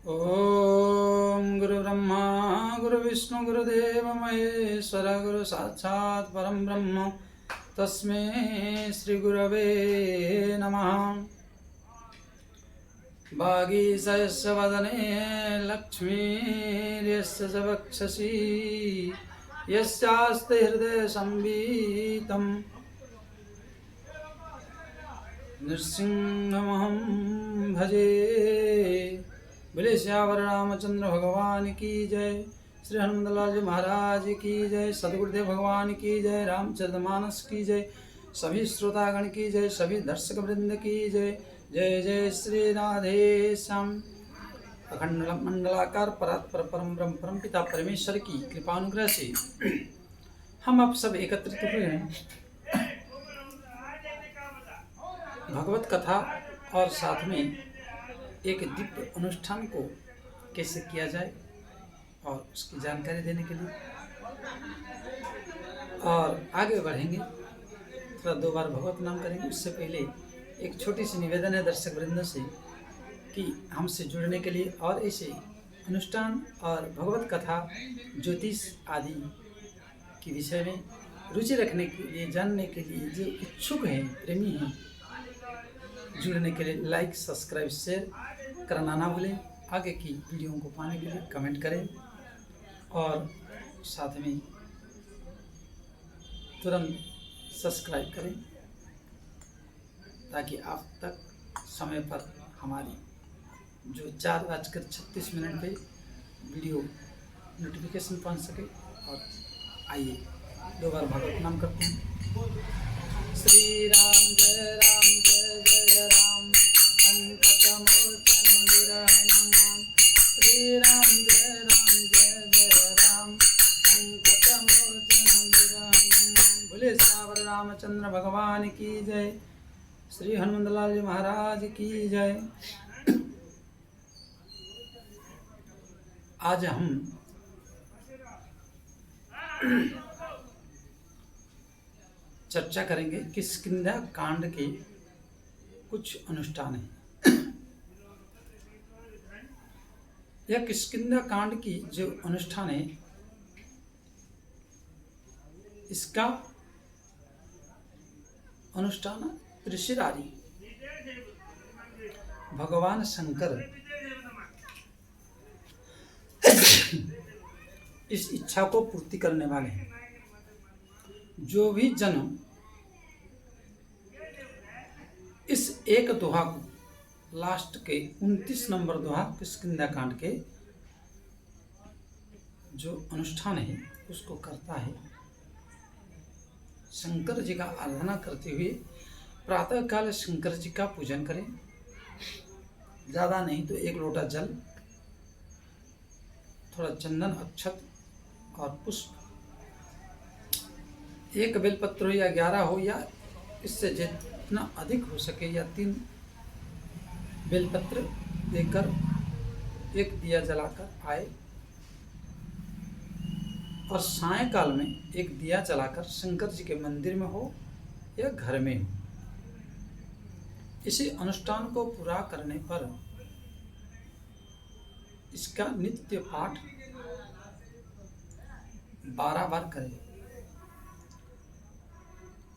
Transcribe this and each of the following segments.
ओम गुरु ब्रह्मा गुरु विष्णु गुरुदेव महेश्वर गुरु साक्षात् परम ब्रह्म तस्मै श्री गुरवे नमः। वागीशयस्य वदने लक्ष्मीर्यस्य च वक्षसि यस्यास्ति हृदये संवितं नृसिंहमहं भजे। बोले श्यावर रामचंद्र भगवान की जय, श्री हनुमंतलाल जी महाराज की जय, सदगुरुदेव भगवान की जय, रामचरितमानस की जय, सभी श्रोतागण की जय, सभी दर्शक वृंद की जय। जय जय श्री राधे श्याम। अखंड मंडलाकार परात्पर परम ब्रह्म परम पिता परमेश्वर की कृपानुग्रह से हम अब सब एकत्रित हुए हैं भगवत कथा और साथ में एक दिव्य अनुष्ठान को कैसे किया जाए और उसकी जानकारी देने के लिए और आगे बढ़ेंगे। थोड़ा दो बार भगवत नाम करेंगे। उससे पहले एक छोटी सी निवेदन है दर्शक वृंद से कि हमसे जुड़ने के लिए और ऐसे अनुष्ठान और भगवत कथा ज्योतिष आदि के विषय में रुचि रखने के लिए, जानने के लिए जो इच्छुक हैं, प्रेमी हैं, जुड़ने के लिए लाइक सब्सक्राइब शेयर करना ना भूलें। आगे की वीडियो को पाने के लिए कमेंट करें और साथ में तुरंत सब्सक्राइब करें ताकि आप तक समय पर हमारी जो 4:36 पे वीडियो नोटिफिकेशन पहुंच सके। और आइए दो बार भगवत नाम करते हैं। श्री राम जय राम जय जय राम संकट मोचन विरहनुमान। श्री राम जय राम संकट मोचन विरहनुमान। बोले श्यावर रामचंद्र भगवान की जय, श्री हनुमंतलाल जी महाराज की जय। आज हम चर्चा करेंगे किष्किंधा कांड के कुछ अनुष्ठान हैं। यह किष्किंधा कांड की जो अनुष्ठान है, इसका अनुष्ठान त्रिशिरारी भगवान शंकर इस इच्छा को पूर्ति करने वाले हैं। जो भी जन इस एक दोहा को, लास्ट के 29 नंबर दोहा किष्किंधा कांड के जो अनुष्ठान है उसको करता है, शंकर जी का आराधना करते हुए प्रातः काल शंकर जी का पूजन करें। ज़्यादा नहीं तो 1 लोटा जल, थोड़ा चंदन, अक्षत और पुष्प, 1 बेलपत्र हो या 11 हो या इससे जितना अधिक हो सके, या 3 बेलपत्र देकर 1 दिया जलाकर आए और सायंकाल में 1 दिया जलाकर शंकर जी के मंदिर में हो या घर में हो। इसी अनुष्ठान को पूरा करने पर इसका नित्य पाठ 12 बार करें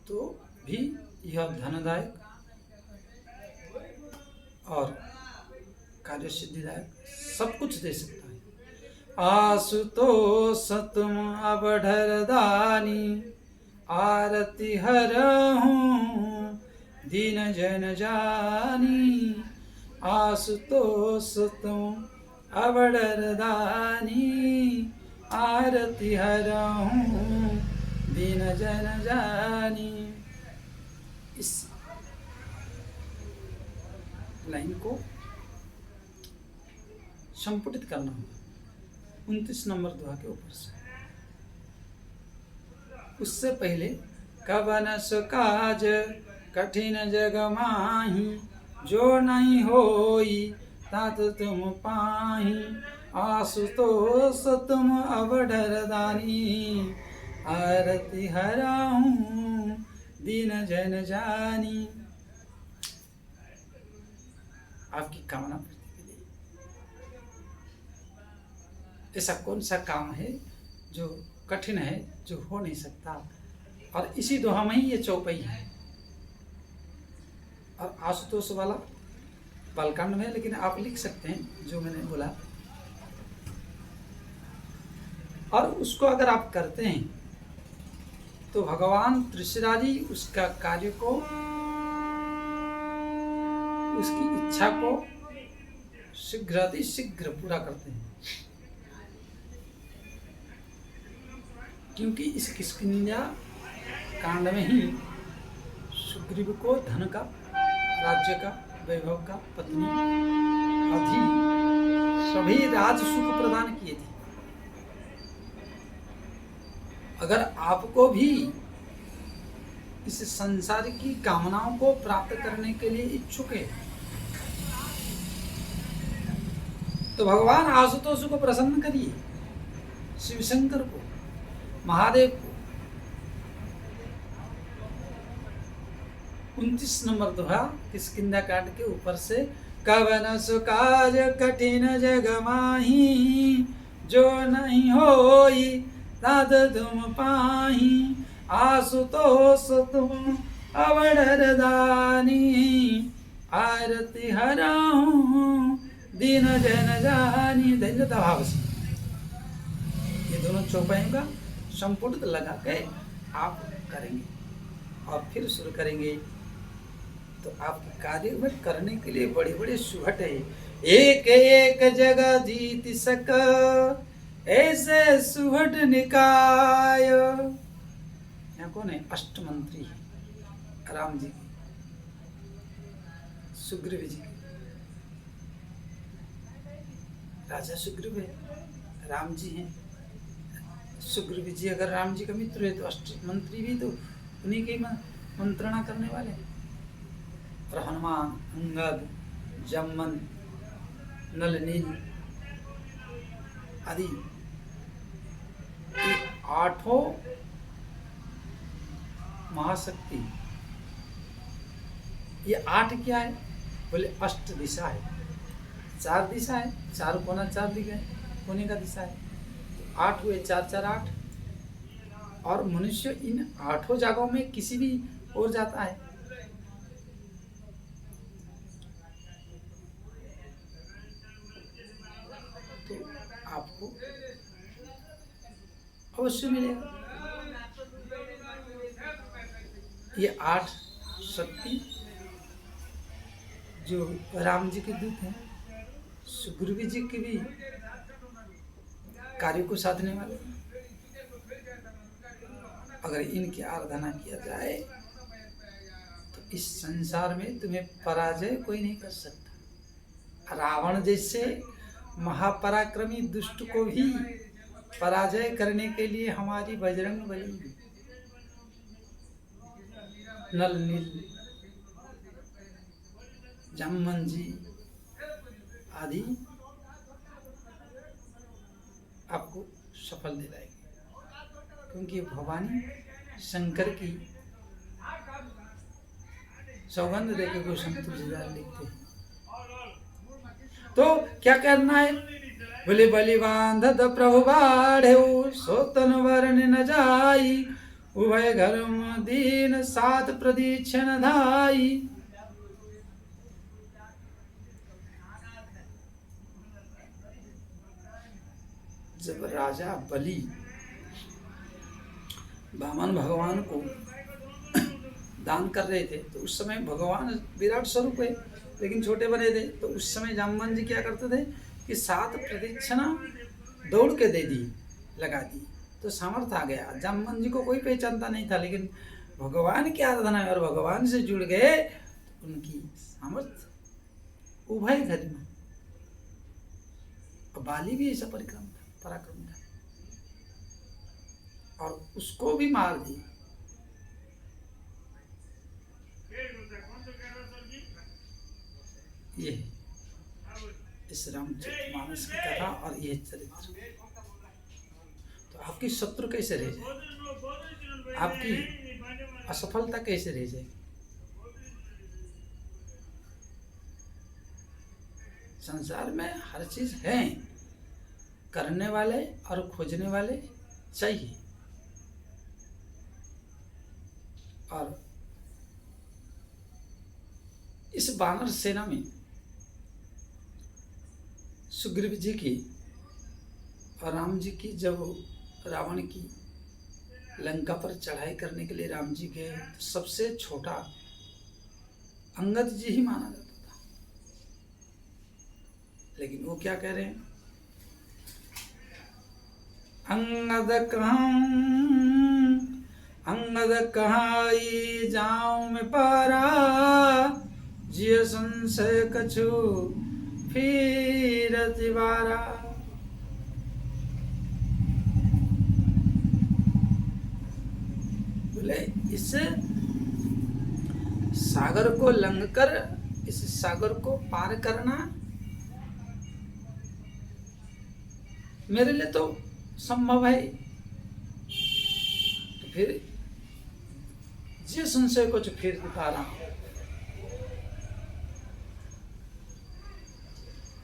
तो भी यह धनदायक और कार्य सिद्धिदायक सब कुछ दे सकता है। आशुतोष तुम अवढर दानी, आरती हरहूं दीन जन जानी। आशुतोष तुम अवढर दानी, आरती हरहूं दीन जन जानी। इस लाइन को संपुटित करना होगा 29 नंबर दोहा के ऊपर से। उससे पहले कवन सुकाज कठिन जग माही, जो नहीं होई तात तुम पाही। आशुतोष तुम अवढर दानी, आरती हराऊं दीन जन जानी। आपकी कामना पूर्ति के लिए ऐसा कौन सा काम है जो कठिन है, जो हो नहीं सकता। और इसी दोहा में ही ये चौपाई है। और आशुतोष वाला बालकांड में, लेकिन आप लिख सकते हैं जो मैंने बोला। और उसको अगर आप करते हैं तो भगवान त्रिशराजी उसका कार्य को, उसकी इच्छा को शीघ्र पूरा करते हैं। क्योंकि इस किष्किंधा कांड में ही सुग्रीव को धन का, राज्य का, वैभव का, पत्नी आदि सभी राज सुख प्रदान किए थे। अगर आपको भी इस संसार की कामनाओं को प्राप्त करने के लिए इच्छुक है तो भगवान आशुतोष को प्रसन्न करिए, शिव शंकर को, महादेव को। 29 नंबर दोहा किष्किंधा कांड के ऊपर से, कवन सु काज कठिन जग माही, जो नहीं होई तद तुम पाही, आशुतोष तुम अवडर दानी, आरती हराऊं दीन जन जानी। धैर्यता भाव से ये दोनों चौपाइयों का संपूर्ण लगा के आप करेंगे और फिर शुरू करेंगे तो आपके कार्य में करने के लिए बड़े बड़े सुहट है। एक एक जगह जीत सक ऐसे सुहट निकाय। यहाँ कौन है? अष्टमंत्री है राम जी की, सुग्रीव जी की। राजा सुग्रीव है, राम जी हैं। सुग्रीव जी अगर राम जी का मित्र है तो अष्टमंत्री भी तो उन्हीं के मंत्रणा करने वाले। और हनुमान, अंगद, जमन, नल, नील आदि आठों महाशक्ति। ये 8 क्या है? बोले अष्ट दिशा है, 4 दिशा है, 4 कोना, 4 दिशा है, कोने का दिशा है। 8 हुए, 4 4 8। और मनुष्य इन 8 जगहों में किसी भी और जाता है। तो आपको अवश्य मिलेगा। ये 8 शक्ति जो राम जी के दूत हैं, सुग्रीव जी के भी कार्य को साधने वाले। अगर इनकी आराधना किया जाए तो इस संसार में तुम्हें पराजय कोई नहीं कर सकता। रावण जैसे महापराक्रमी दुष्ट को भी पराजय करने के लिए हमारी बजरंग बली, नल, नील, जामन जी आदि आपको सफल दिलाएगी। क्योंकि भवानी शंकर की सौगंध देके को संतुष्ट लिखते हैं। तो क्या करना है? बोले बलि बांधत प्रभु बाढ़े, सोतन वर्ण न जाई, उभय घरम दीन सात प्रदीक्षण धाई। जब राजा बलि वामन भगवान को दान कर रहे थे तो उस समय भगवान विराट स्वरूप है लेकिन छोटे बने थे। तो उस समय जामवन जी क्या करते थे कि 7 प्रदक्षिणा दौड़ के दे दी, लगा दी, तो सामर्थ्य आ गया। जामवन जी को कोई पहचानता नहीं था, लेकिन भगवान की आराधना और भगवान से जुड़ गए तो उनकी सामर्थ्य उभय घर में। बाली भी ऐसा पराक्रम था और उसको भी मार दी। ये इस रामचरितमानस की कथा और ये चरित्र। तो आपकी शत्रु कैसे रह जाए, आपकी असफलता कैसे रह जाए। संसार में हर चीज है करने वाले और खोजने वाले चाहिए। और इस वानर सेना में सुग्रीव जी की और राम जी की, जब रावण की लंका पर चढ़ाई करने के लिए राम जी गए तो सबसे छोटा अंगद जी ही माना जाता था। लेकिन वो क्या कह रहे हैं, अंगद कहाई जाऊं मैं पारा, जिय संशय कछु फिर तिवारा। बोले इस सागर को लंघकर, इस सागर को पार करना मेरे लिए तो संभव है, तो फिर जिस संशय को जो फिर बता रहा हूं।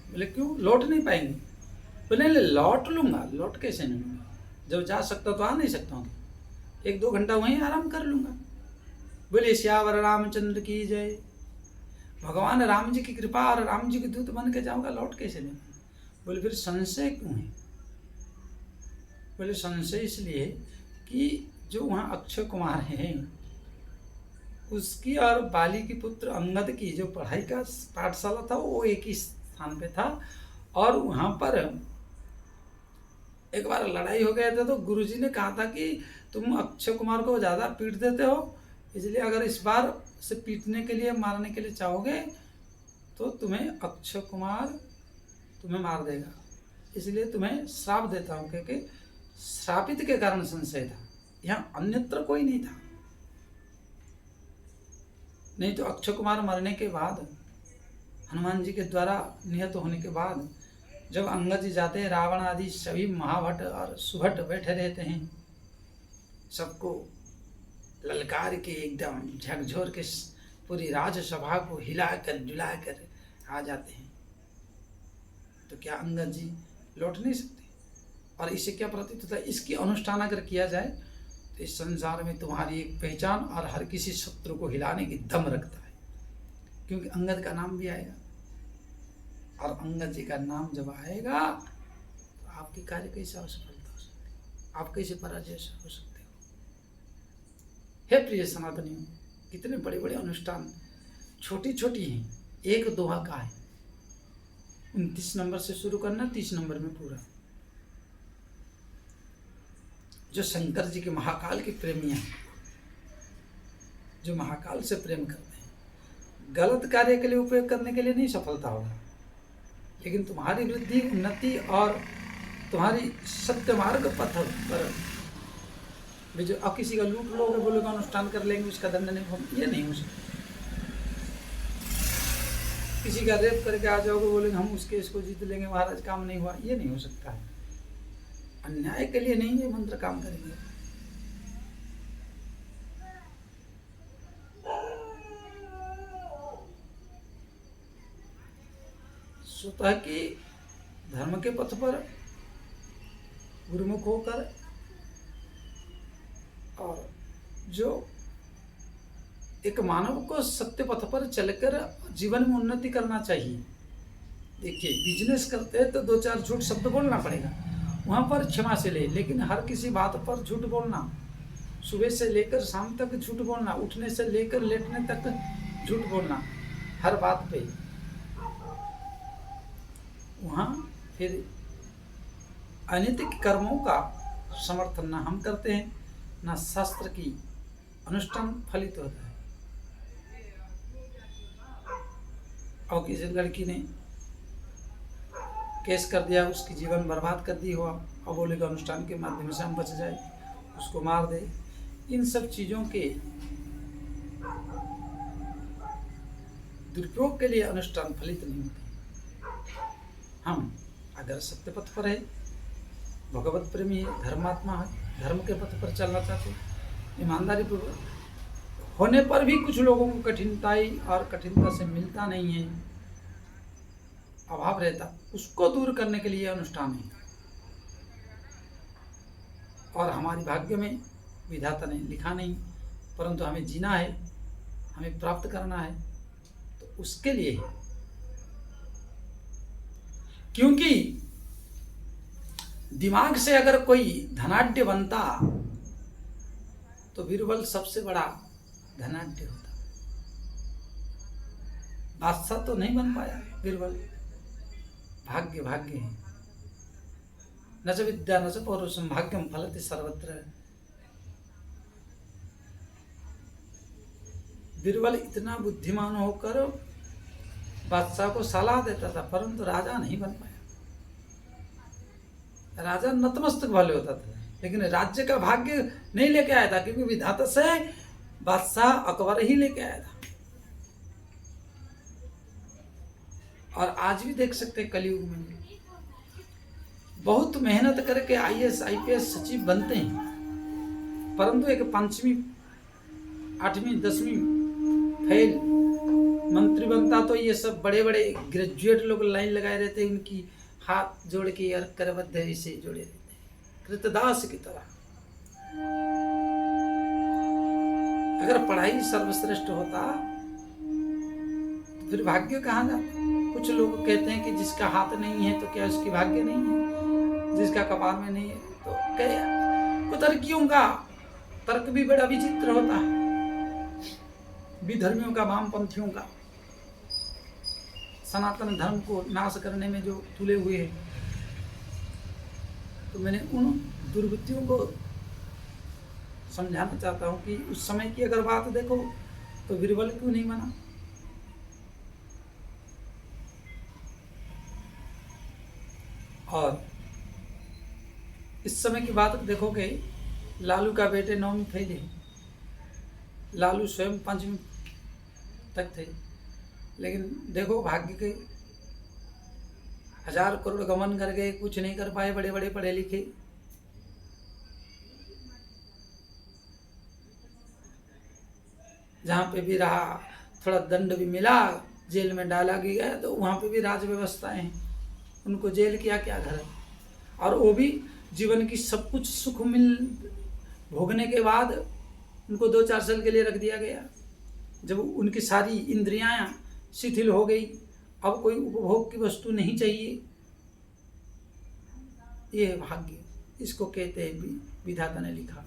बोले क्यों, लौट नहीं पाएंगे? बोले लौट लूंगा। लौट कैसे नहीं लूंगा, जब जा सकता तो आ नहीं सकता हूँ, 1-2 घंटा वहीं आराम कर लूंगा। बोले श्यावर रामचंद्र की जय। भगवान राम जी की कृपा और राम जी के दूत बन के जाऊंगा, लौट कैसे नहीं? बोले फिर संशय क्यों है? बोले संशय इसलिए कि जो वहाँ अक्षय कुमार हैं, उसकी और बाली की पुत्र अंगद की जो पढ़ाई का पाठशाला था वो एक ही स्थान पे था, और वहाँ पर एक बार लड़ाई हो गया था तो गुरुजी ने कहा था कि तुम अक्षय कुमार को ज़्यादा पीट देते हो, इसलिए अगर इस बार से पीटने के लिए, मारने के लिए चाहोगे तो तुम्हें अक्षय कुमार तुम्हें मार देगा, इसलिए तुम्हें श्राप देता हूँ। क्योंकि श्रापित के कारण संशय था, यहाँ अन्यत्र कोई नहीं था। नहीं तो अक्षय कुमार मरने के बाद, हनुमान जी के द्वारा निहत होने के बाद, जब अंगद जी जाते हैं, रावण आदि सभी महाभट और सुभट बैठे रहते हैं, सबको ललकार के एकदम झकझोर के पूरी राजसभा को हिलाकर डुलाकर आ जाते हैं, तो क्या अंगद जी लौट नहीं सकते? और इससे क्या प्रतीत होता है, इसकी अनुष्ठान अगर किया जाए तो इस संसार में तुम्हारी एक पहचान और हर किसी शत्रु को हिलाने की दम रखता है, क्योंकि अंगद का नाम भी आएगा, और अंगद जी का नाम जब आएगा तो आपकी कार्य कैसे असफलता हो सकती है, आप कैसे पराजय हो सकते हो। हे प्रिय सनातनियों, कितने बड़े बड़े अनुष्ठान छोटी छोटी हैं, एक दोहा का है, 29 नंबर से शुरू करना, 30 नंबर में पूरा। जो शंकर जी के महाकाल के प्रेमी हैं, जो महाकाल से प्रेम करते हैं, गलत कार्य के लिए उपयोग करने के लिए नहीं सफलता होगा, लेकिन तुम्हारी वृद्धि, उन्नति और तुम्हारी सत्य मार्ग पथ पर जो अब किसी का लूट लोगे, बोलेगा अनुष्ठान कर लेंगे, उसका दंड नहीं हो, ये नहीं हो सकता। किसी का रेप करके आ जाओगे, बोलेंगे हम उस केस को जीत लेंगे, महाराज काम नहीं हुआ, ये नहीं हो सकता है। अन्याय के लिए नहीं ये मंत्र काम करेंगे। स्वतः की धर्म के पथ पर गुरुमुख होकर, और जो एक मानव को सत्य पथ पर चलकर जीवन में उन्नति करना चाहिए। देखिए, बिजनेस करते हैं तो 2-4 झूठ शब्द बोलना पड़ेगा, वहाँ पर क्षमा से ले, लेकिन हर किसी बात पर झूठ बोलना, सुबह से लेकर शाम तक झूठ बोलना, उठने से लेकर लेटने तक झूठ बोलना, हर बात पे, वहाँ फिर अनैतिक कर्मों का समर्थन ना हम करते हैं, ना शास्त्र की अनुष्ठान फलित होता है। और किसी लड़की ने केस कर दिया, उसकी जीवन बर्बाद कर दी हुआ, और बोलेगा अनुष्ठान के माध्यम से हम बच जाए, उसको मार दे। इन सब चीज़ों के दुरुपयोग के लिए अनुष्ठान फलित नहीं होते। हम अगर सत्य पथ पर है, भगवत प्रेमी है, धर्मात्मा है, धर्म के पथ पर चलना चाहते, ईमानदारी पूर्वक होने पर भी कुछ लोगों को कठिनाई और कठिनता से मिलता नहीं है, अभाव रहता, उसको दूर करने के लिए अनुष्ठान है। और हमारी भाग्य में विधाता ने लिखा नहीं, परंतु हमें जीना है, हमें प्राप्त करना है, तो उसके लिए है। क्योंकि दिमाग से अगर कोई धनाढ्य बनता तो बीरबल सबसे बड़ा धनाढ्य होता। बादशाह तो नहीं बन पाया बीरबल, भाग्य भाग्य है। न च विद्या न च पौरुषम भाग्यम फलति सर्वत्र। बीरबल इतना बुद्धिमान होकर बादशाह को सलाह देता था, परंतु राजा नहीं बन पाया। राजा नतमस्तक भले होता था, लेकिन राज्य का भाग्य नहीं लेके आया था, क्योंकि विधाता से बादशाह अकबर ही लेके आया था। और आज भी देख सकते हैं कलयुग में बहुत मेहनत करके आईएएस आईपीएस सचिव बनते हैं, परंतु एक 5वीं 8वीं 10वीं फेल मंत्री बनता तो ये सब बड़े बड़े ग्रेजुएट लोग लाइन लगाए रहते हैं, उनकी हाथ जोड़ के यार करबद्ध ऐसे जोड़े रहते हैं, कृतदास की तरह। अगर पढ़ाई सर्वश्रेष्ठ होता तो फिर भाग्य कहाँ जाता। कुछ लोग कहते हैं कि जिसका हाथ नहीं है तो क्या उसकी भाग्य नहीं है, जिसका कपाल में नहीं है तो क्या। कुतर्कियों का तर्क भी बड़ा विचित्र होता है, विधर्मियों का, वामपंथियों का, सनातन धर्म को नाश करने में जो तुले हुए हैं। तो मैंने उन दुर्वृत्तियों को समझाना चाहता हूं कि उस समय की अगर बात देखो तो बीरबल क्यों नहीं बना। और इस समय की बात देखोगे, लालू का बेटे 9वीं फेल है, लालू स्वयं 5वीं तक थे, लेकिन देखो भाग्य के 1000 करोड़ गमन कर गए, कुछ नहीं कर पाए, बड़े बड़े पढ़े लिखे। जहाँ पे भी रहा थोड़ा दंड भी मिला, जेल में डाला गया, तो वहाँ पे भी राज व्यवस्थाएं हैं, उनको जेल किया क्या घर। और वो भी जीवन की सब कुछ सुख मिल भोगने के बाद उनको 2-4 साल के लिए रख दिया गया, जब उनकी सारी इंद्रियां शिथिल हो गई, अब कोई उपभोग की वस्तु नहीं चाहिए। ये भाग्य, इसको कहते हैं विधाता ने लिखा।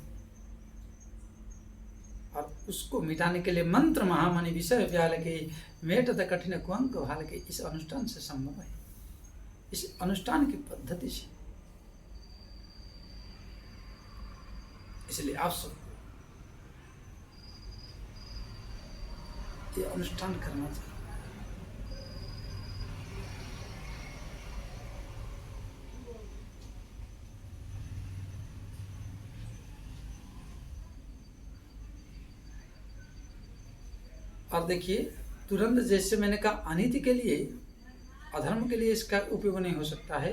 और उसको मिटाने के लिए मंत्र महामणि विषय व्याल के मेटत कठिन कुअंक भाल के इस अनुष्ठान से संभव है, इस अनुष्ठान की पद्धति से। इसलिए आप सब ये अनुष्ठान करना चाहिए। और देखिए, तुरंत जैसे मैंने कहा अनिति के लिए, अधर्म के लिए इसका उपयोग नहीं हो सकता है।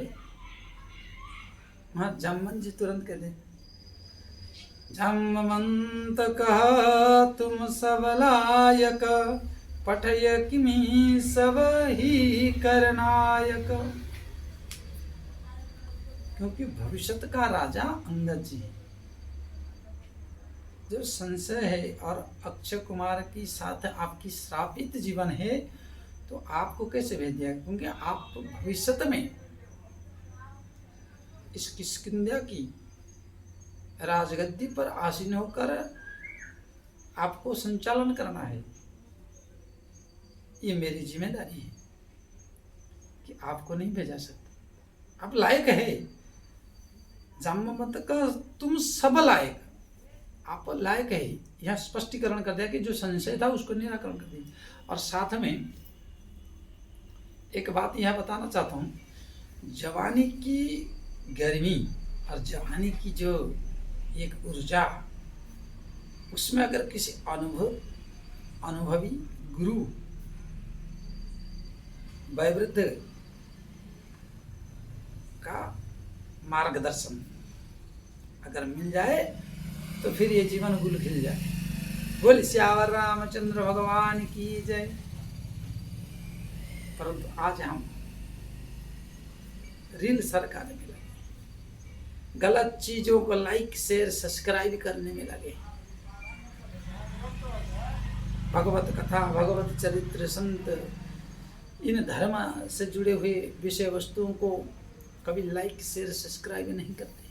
वहां जामवन जी तुरंत कहते, जामवंत कहा तुम सबलायक, पठय किमि सब ही करनायक। क्योंकि भविष्य का राजा अंगद जी है। जो संशय है और अक्षय कुमार की साथ आपकी श्रापित जीवन है, तो आपको कैसे भेज दिया, क्योंकि आप भविष्य में इस किष्किंध्या की राजगद्दी पर आसीन होकर आपको संचालन करना है। ये मेरी जिम्मेदारी है कि आपको नहीं भेजा सकता, आप लायक है। जामवंत का तुम सब लायक, आप लायक है। यह स्पष्टीकरण कर दिया कि जो संशय था उसको निराकरण कर दिया। और साथ में एक बात यह बताना चाहता हूँ, जवानी की गर्मी और जवानी की जो एक ऊर्जा, उसमें अगर किसी अनुभवी गुरु वयोवृद्ध का मार्गदर्शन अगर मिल जाए तो फिर ये जीवन गुल खिल जाए। बोल श्यावर रामचंद्र भगवान की जय। परंतु आज हम रील सरकार में लगे, गलत चीजों को लाइक शेयर सब्सक्राइब करने में लगे। भगवत कथा, भगवत चरित्र, संत, इन धर्म से जुड़े हुए विषय वस्तुओं को कभी लाइक शेयर सब्सक्राइब नहीं करते,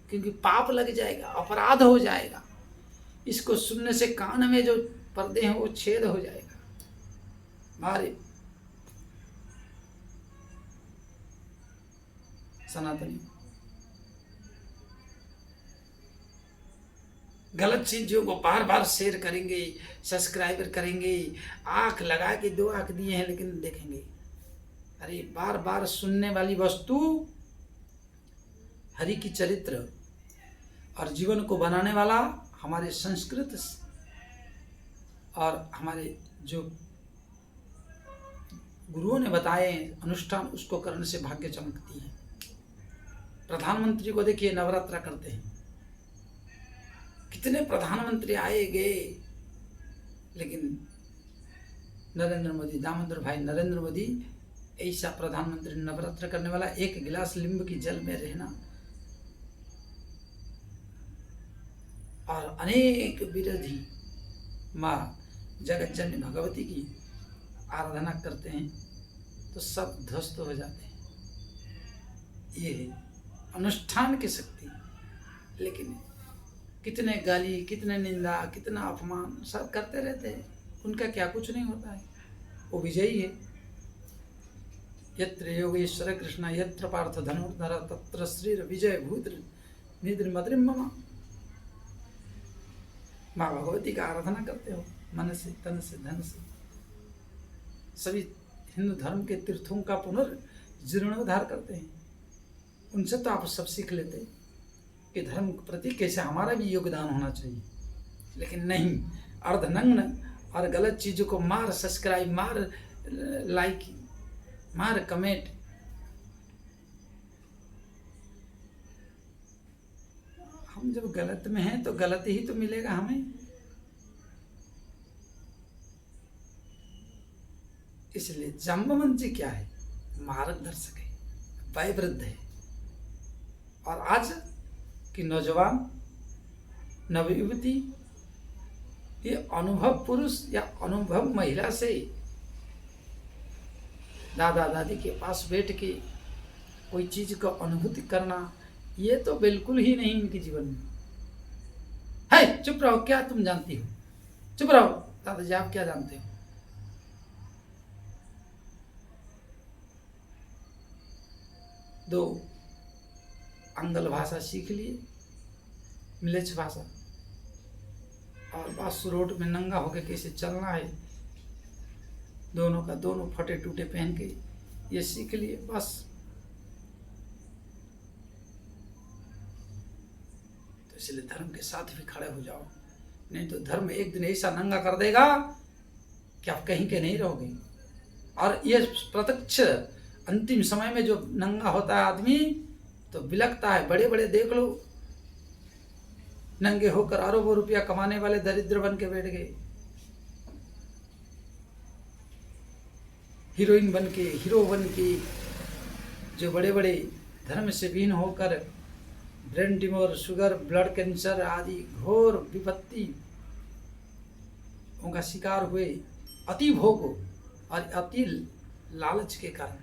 क्योंकि पाप लग जाएगा, अपराध हो जाएगा। इसको सुनने से कान में जो पर्दे हैं वो छेद हो जाएगा। हमारे सनातनी गलत चीजों को बार बार शेयर करेंगे, सब्सक्राइबर करेंगे, आंख लगा के 2 आंख दिए हैं लेकिन देखेंगे। अरे बार बार सुनने वाली वस्तु हरि की चरित्र और जीवन को बनाने वाला हमारे संस्कृत और हमारे जो गुरुओं ने बताए अनुष्ठान, उसको करने से भाग्य चमकती है। प्रधानमंत्री को देखिए, नवरात्रा करते हैं, कितने प्रधानमंत्री आए गए, लेकिन नरेंद्र मोदी, दामोदर भाई नरेंद्र मोदी ऐसा प्रधानमंत्री नवरात्र करने वाला, 1 गिलास नींबू की जल में रहना और अनेक विरोधी माँ जगत जननी भगवती की आराधना करते हैं तो सब ध्वस्त हो जाते हैं। ये है अनुष्ठान की शक्ति। लेकिन कितने गाली, कितने निंदा, कितना अपमान सब करते रहते हैं, उनका क्या कुछ नहीं होता है, वो विजयी है। यत्र योगेश्वर कृष्ण यत्र पार्थ धनुर्धर तत्र श्रीर विजय भूत निद्र मद्रिम मम। माँ भगवती का आराधना करते हो मन से, तन से, धन से। सभी हिंदू धर्म के तीर्थों का पुनर्जीर्णोद्धार करते हैं, उनसे तो आप सब सीख लेते कि धर्म के प्रति कैसे हमारा भी योगदान होना चाहिए। लेकिन नहीं, अर्धनग्न और गलत चीज़ों को मार सब्सक्राइब, मार लाइक, मार कमेंट। हम जब गलत में हैं तो गलत ही तो मिलेगा हमें। इसलिए जाम्बवंत जी क्या है? मार्गदर्शक है, वयोवृद्ध है। और आज की नौजवान नवयुवती ये अनुभव पुरुष या अनुभव महिला से दादा दादी के पास बैठ के कोई चीज को अनुभूति करना, ये तो बिल्कुल ही नहीं इनके जीवन में है। चुप रहो, क्या तुम जानती हो? चुप रहो दादाजी, आप क्या जानते हो? दो अंगल भाषा सीख लिए, मिलेच भाषा, और बस रोड में नंगा होके कैसे चलना है, दोनों का दोनों फटे टूटे पहन के ये सीख लिए बस। तो इसलिए धर्म के साथ भी खड़े हो जाओ, नहीं तो धर्म एक दिन ऐसा नंगा कर देगा कि आप कहीं के नहीं रहोगे। और ये प्रत्यक्ष अंतिम समय में जो नंगा होता है आदमी तो बिलकता है। बड़े बड़े देख लो, नंगे होकर अरबों रुपया कमाने वाले दरिद्र बन के बैठ गए, हीरोइन बन के, हीरो बन के। जो बड़े बड़े धर्म से विहीन होकर brain tumour, sugar, blood cancer आदि घोर विपत्ति उनका शिकार हुए, अति भोग और अति लालच के कारण।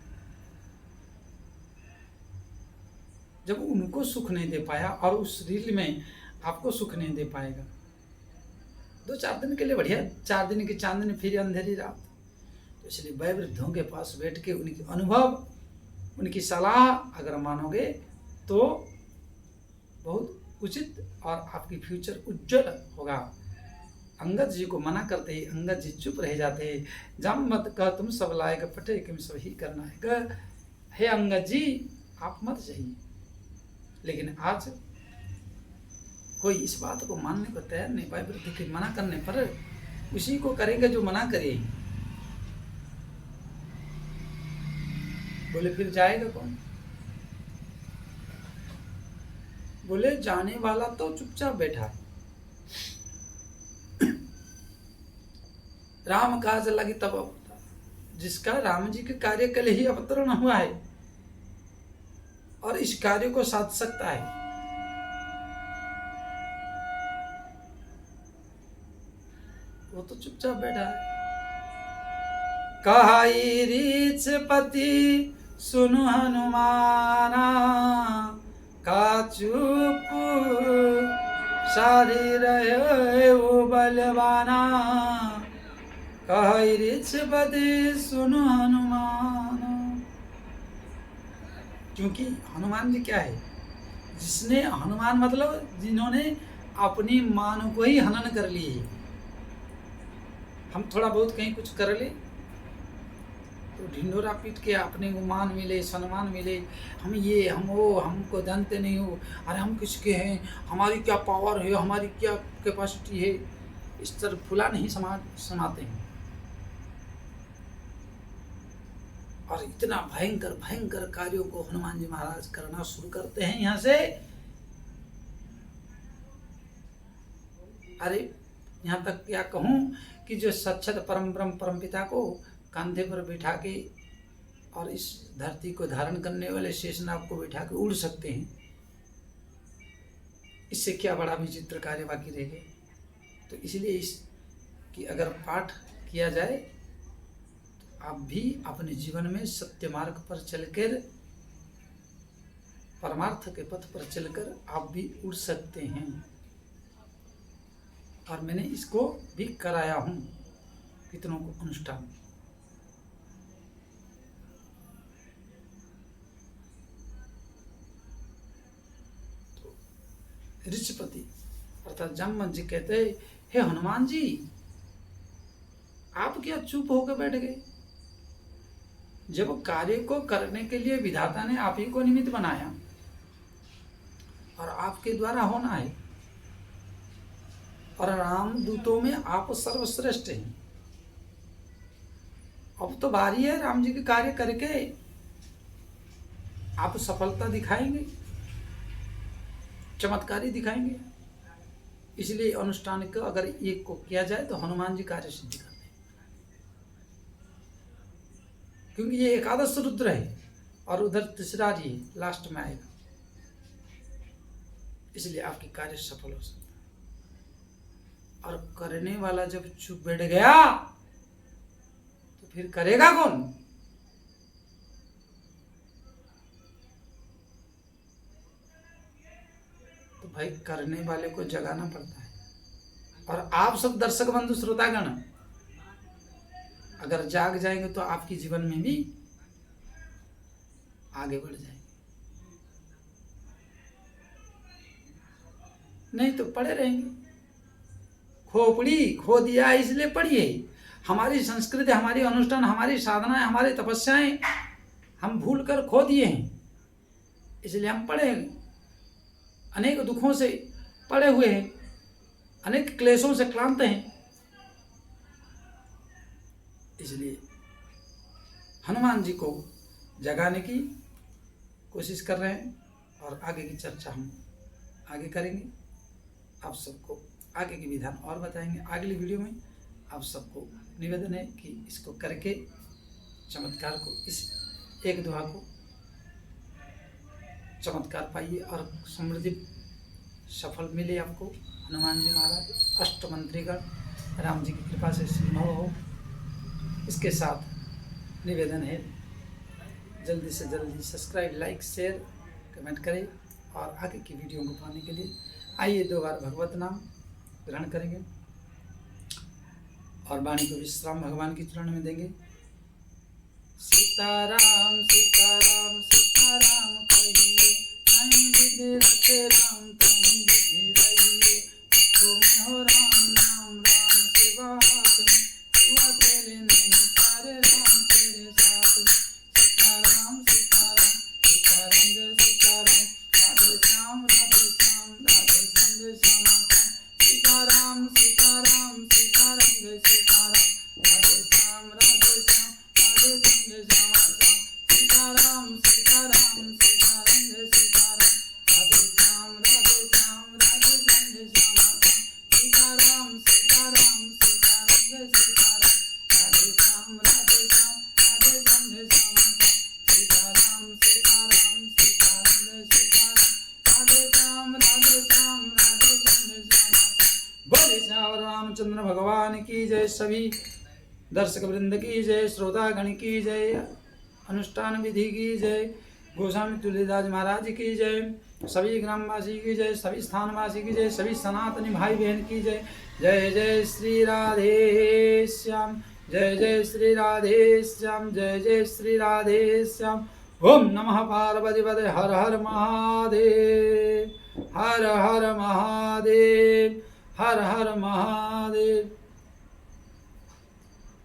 जब उनको सुख नहीं दे पाया और उस रील में आपको सुख नहीं दे पाएगा। 2-4 दिन के लिए बढ़िया, 4 दिन की चांदनी फिर अंधेरी रात। तो इसलिए वयोवृद्धों के पास बैठ के उनके अनुभव, उनकी सलाह अगर मानोगे तो बहुत उचित और आपकी फ्यूचर उज्जवल होगा। अंगद जी को मना करते ही अंगद जी चुप रह जाते हैं। जम मत कह तुम सब लायक पटे किम सब ही करना है। हे अंगद जी, आप मत जाइए। लेकिन आज कोई इस बात को मानने को तैयार नहीं। वयोवृद्ध के मना करने पर उसी को करेंगे जो मना करे। बोले फिर जाएगा कौन? बोले जाने वाला तो चुपचाप बैठा है। राम काज लगी तब अवतार, जिसका राम जी के कार्य के लिए ही अवतरण हुआ है और इस कार्य को साध सकता है। वो तो चुपचाप बैठा है। कहाई रीछ पति सुनु हनुमाना, का चुप सारी रहे वो बलवाना। कहाई रीछ पति सुनु हनुमाना। क्योंकि हनुमान जी क्या है, जिसने हनुमान मतलब जिन्होंने अपनी मान को ही हनन कर ली है। हम थोड़ा बहुत कहीं कुछ कर ले तो ढिंढोरा पीट के अपने को मान मिले, सम्मान मिले, हम ये हम वो, हमको जानते नहीं हो, अरे हम किसके हैं, हमारी क्या पावर है, हमारी क्या कैपेसिटी है, इस तरह फुला नहीं समाते हैं। और इतना भयंकर भयंकर कार्यों को हनुमान जी महाराज करना शुरू करते हैं यहाँ से। अरे यहाँ तक क्या कहूँ कि जो सच्चत परम ब्रह्म परम पिता को कंधे पर बिठा के और इस धरती को धारण करने वाले शेषनाग को बिठा के उड़ सकते हैं, इससे क्या बड़ा विचित्र कार्य बाकी रह गए। तो इसलिए इस कि अगर पाठ किया जाए तो आप भी अपने जीवन में सत्य मार्ग पर चलकर, परमार्थ के पथ पर चलकर आप भी उड़ सकते हैं। और मैंने इसको भी कराया हूँ कितनों को अनुष्ठान। तो ऋषिपति अर्थात जामवंत जी कहते हैं, हे हनुमान जी, आप क्या चुप होकर बैठ गए? जब कार्य को करने के लिए विधाता ने आप ही को निमित्त बनाया और आपके द्वारा होना है, और राम दूतों में आप सर्वश्रेष्ठ हैं। अब तो बारी है राम जी के कार्य करके आप सफलता दिखाएंगे, चमत्कारी दिखाएंगे। इसलिए अनुष्ठान को अगर एक को किया जाए तो हनुमान जी कार्य सिद्ध करते हैं, क्योंकि ये एकादश रुद्र है और उधर तीसरा जी लास्ट में आएगा। इसलिए आपकी कार्य सफल हो सकता है। और करने वाला जब चुप बैठ गया तो फिर करेगा कौन? तो भाई करने वाले को जगाना पड़ता है। और आप सब दर्शक बंधु श्रोतागण अगर जाग जाएंगे तो आपके जीवन में भी आगे बढ़ जाएंगे, नहीं तो पड़े रहेंगे। खोपड़ी खो दिया इसलिए पढ़िए। हमारी संस्कृति, हमारी अनुष्ठान, हमारी साधनाएं, हमारी तपस्याएं हम भूल कर खो दिए हैं, इसलिए हम पढ़े, अनेक दुखों से पड़े हुए हैं, अनेक क्लेशों से क्लांत हैं। इसलिए हनुमान जी को जगाने की कोशिश कर रहे हैं और आगे की चर्चा हम आगे करेंगे। आप सबको आगे की विधान और बताएंगे अगली वीडियो में। आप सबको निवेदन है कि इसको करके चमत्कार को, इस एक दुआ को चमत्कार पाइए और समृद्धि सफल मिले आपको। हनुमान जी महाराज अष्टमंत्रीगण राम जी की कृपा से संभव हो। इसके साथ निवेदन है जल्दी से जल्दी सब्सक्राइब, लाइक, शेयर, कमेंट करें और आगे की वीडियो को पाने के लिए आइए 2 बार भगवत नाम ग्रहण करेंगे और वाणी को विश्राम भगवान की चरण में देंगे। सीताराम सीताराम सीताराम कहिए, कहीं विधि रखे राम कहीं विधि रहिए। में हो राम नाम राम सेवा हाथ में, तू अकेले नहीं सारे राम तेरे साथ में। सीताराम सीताराम सीताराम जय सीताराम, राधे श्याम राधे श्याम राधे श्याम जय श्यामा श्याम। सीताराम सीताराम सीताराम जय सीताराम, राधे श्याम राधे श्याम राधे श्याम जय श्यामा श्याम। सीताराम सीताराम सीताराम जय सीताराम, राधे श्याम भगवान की जय। सभी दर्शक वृंद की जय, श्रोतागण की जय, अनुष्ठान विधि की जय, गोस्वामी तुलसीदास महाराज की जय, सभी ग्रामवासी की जय, सभी स्थानवासी की जय, सभी सनातनी भाई बहन की जय। जय जय श्री राधे श्याम, जय जय श्री राधे श्याम, जय जय श्री राधे श्याम। ओम नमः पार्वती पते, हर हर महादेव, हर हर महादेव, हर हर महादेव।